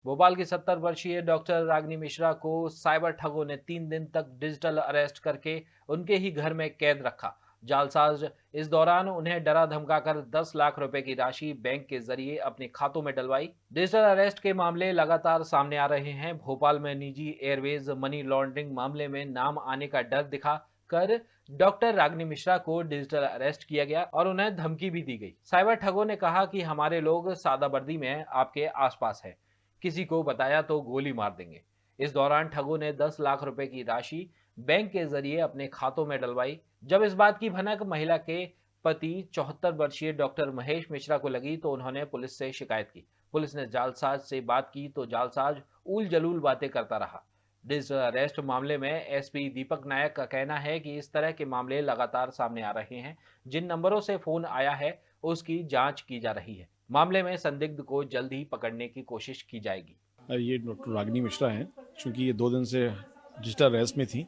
भोपाल की 70 वर्षीय डॉक्टर रागिनी मिश्रा को साइबर ठगों ने 3 दिन तक डिजिटल अरेस्ट करके उनके ही घर में कैद रखा। जालसाज इस दौरान उन्हें डरा धमकाकर 10 लाख रुपए की राशि बैंक के जरिए अपने खातों में डलवाई। डिजिटल अरेस्ट के मामले लगातार सामने आ रहे हैं। भोपाल में निजी एयरवेज मनी लॉन्ड्रिंग मामले में नाम आने का डर दिखा कर डॉक्टर रागिनी मिश्रा को डिजिटल अरेस्ट किया गया और उन्हें धमकी भी दी गई। साइबर ठगों ने कहा कि हमारे लोग सादा वर्दी में आपके आसपास है, किसी को बताया तो गोली मार देंगे। इस दौरान ठगों ने 10 लाख रुपए की राशि बैंक के जरिए अपने खातों में डलवाई। जब इस बात की भनक महिला के पति 74 वर्षीय डॉक्टर महेश मिश्रा को लगी तो उन्होंने पुलिस से शिकायत की। पुलिस ने जालसाज से बात की तो जालसाज उल जलूल बातें करता रहा। डिजिटल अरेस्ट मामले में एसपी दीपक नायक का कहना है कि इस तरह के मामले लगातार सामने आ रहे हैं। जिन नंबरों से फोन आया है उसकी जांच की जा रही है। मामले में संदिग्ध को जल्द ही पकड़ने की कोशिश की जाएगी। ये डॉक्टर रागिनी मिश्रा हैं। चूँकि ये 2 दिन से डिजिटल अरेस्ट में थी,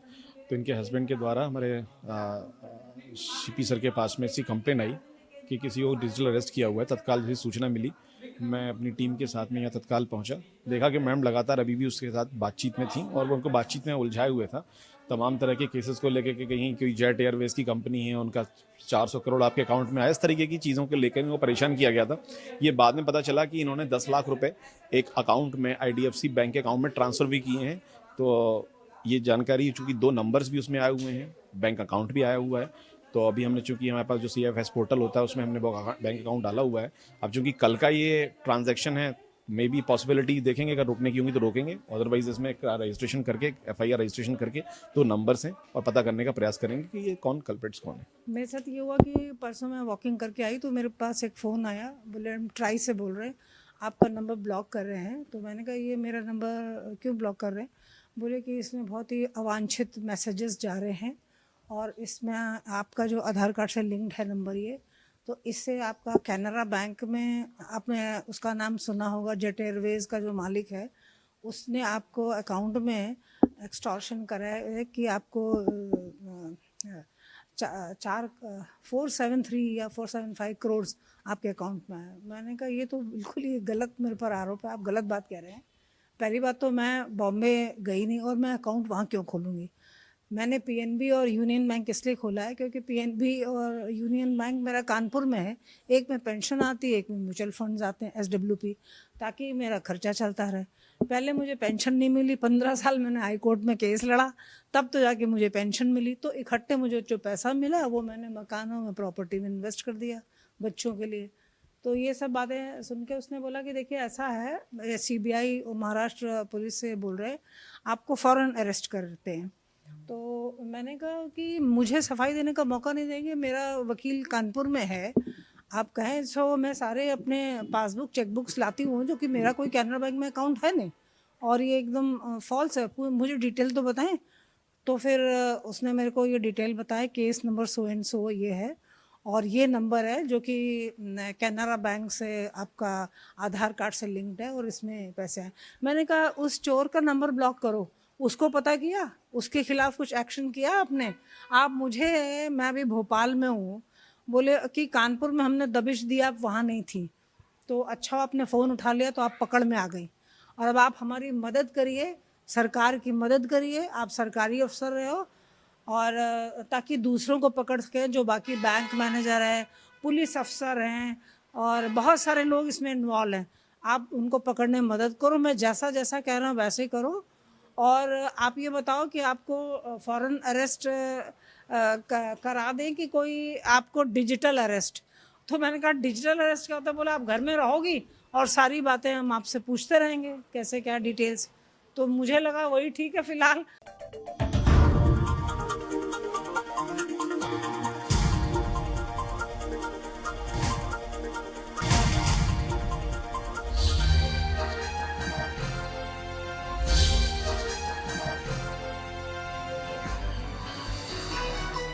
तो इनके हस्बैंड के द्वारा हमारे सीपी सर के पास में ऐसी कंप्लेन आई कि किसी को डिजिटल अरेस्ट किया हुआ है। तत्काल जैसी सूचना मिली, मैं अपनी टीम के साथ में यहाँ तत्काल पहुँचा। देखा कि मैम लगातार अभी भी उसके साथ बातचीत में थी और वो उनको बातचीत में उलझाए हुए था तमाम तरह के केसेस को लेकर के। कहीं कोई जेट एयरवेज की कंपनी है, उनका 400 करोड़ आपके अकाउंट में आया, इस तरीके की चीज़ों को लेकर इनको परेशान किया गया था। ये बाद में पता चला कि इन्होंने 10 लाख रुपए एक अकाउंट में IDFC बैंक के अकाउंट में ट्रांसफ़र भी किए हैं। तो ये जानकारी, चूँकि 2 नंबर्स भी उसमें आए हुए हैं, बैंक अकाउंट भी आया हुआ है। तो अभी हमने, चूँकि हमारे पास जो CFS पोर्टल होता है उसमें हमने बैंक अकाउंट डाला हुआ है। अब चूँकि कल का ये ट्रांजैक्शन है, मे बी पॉसिबिलिटी देखेंगे, अगर रोकने की होंगी तो रोकेंगे, अदरवाइज इसमें एक रजिस्ट्रेशन करके, FIR रजिस्ट्रेशन करके 2 नंबर्स हैं और पता करने का प्रयास करेंगे कि ये कौन कल्प्रिट्स कौन है। मेरे साथ ये हुआ कि परसों मैं वॉकिंग करके आई तो मेरे पास एक फ़ोन आया, बोले हम ट्राई से बोल रहे हैं, आपका नंबर ब्लॉक कर रहे हैं। तो मैंने कहा ये मेरा नंबर क्यों ब्लॉक कर रहे हैं? बोले कि इसमें बहुत ही अवांछित मैसेजेस जा रहे हैं और इसमें आपका जो आधार कार्ड से लिंक्ड है नंबर ये, तो इससे आपका कैनरा बैंक में, आपने उसका नाम सुना होगा, जेट एयरवेज का जो मालिक है उसने आपको अकाउंट में एक्सटॉर्शन करा है कि आपको 473 या 475 करोड़ आपके अकाउंट में है। मैंने कहा ये तो बिल्कुल ही गलत मेरे पर आरोप है, आप गलत बात कह रहे हैं। पहली बात तो मैं बॉम्बे गई नहीं और मैं अकाउंट वहाँ क्यों खोलूँगी। मैंने PNB और यूनियन बैंक इसलिए खोला है क्योंकि PNB और यूनियन बैंक मेरा कानपुर में है। एक में पेंशन आती है, एक में म्यूचुअल फंड्स आते हैं SWP, ताकि मेरा खर्चा चलता रहे। पहले मुझे पेंशन नहीं मिली, 15 साल मैंने हाई कोर्ट में केस लड़ा, तब तो जाके मुझे पेंशन मिली। तो इकट्ठे मुझे जो पैसा मिला वो मैंने मकानों में, प्रॉपर्टी में इन्वेस्ट कर दिया बच्चों के लिए। तो ये सब बातें सुन के उसने बोला कि देखिए ऐसा है, CBI और महाराष्ट्र पुलिस से बोल रहे हैं आपको फ़ौरन अरेस्ट करते हैं। तो मैंने कहा कि मुझे सफाई देने का मौका नहीं देंगे, मेरा वकील कानपुर में है, आप कहें सो मैं सारे अपने पासबुक चेकबुक्स लाती हूँ, जो कि मेरा कोई कैनरा बैंक में अकाउंट है नहीं और ये एकदम फॉल्स है, मुझे डिटेल तो बताएं। तो फिर उसने मेरे को ये डिटेल बताया, case number so and so ये है और ये नंबर है जो कि कैनरा बैंक से आपका आधार कार्ड से लिंक्ड है और इसमें पैसे हैं। मैंने कहा उस चोर का नंबर ब्लॉक करो, उसको पता किया, उसके खिलाफ कुछ एक्शन किया आपने? आप मुझे, मैं भी भोपाल में हूँ, बोले कि कानपुर में हमने दबिश दी, आप वहाँ नहीं थी, तो अच्छा आपने फ़ोन उठा लिया तो आप पकड़ में आ गई। और अब आप हमारी मदद करिए, सरकार की मदद करिए, आप सरकारी अफसर रहे हो, और ताकि दूसरों को पकड़ सकें जो बाकी बैंक मैनेजर है, पुलिस अफसर हैं और बहुत सारे लोग इसमें इन्वॉल्व हैं। आप उनको पकड़ने में मदद करो, मैं जैसा जैसा कह रहा हूँ वैसे ही करो। और आप ये बताओ कि आपको फ़ौरन अरेस्ट करा दें कि कोई आपको डिजिटल अरेस्ट? तो मैंने कहा डिजिटल अरेस्ट क्या होता है? बोला आप घर में रहोगी और सारी बातें हम आपसे पूछते रहेंगे कैसे क्या डिटेल्स। तो मुझे लगा वही ठीक है फ़िलहाल।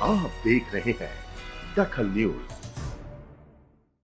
आप देख रहे हैं दखल न्यूज।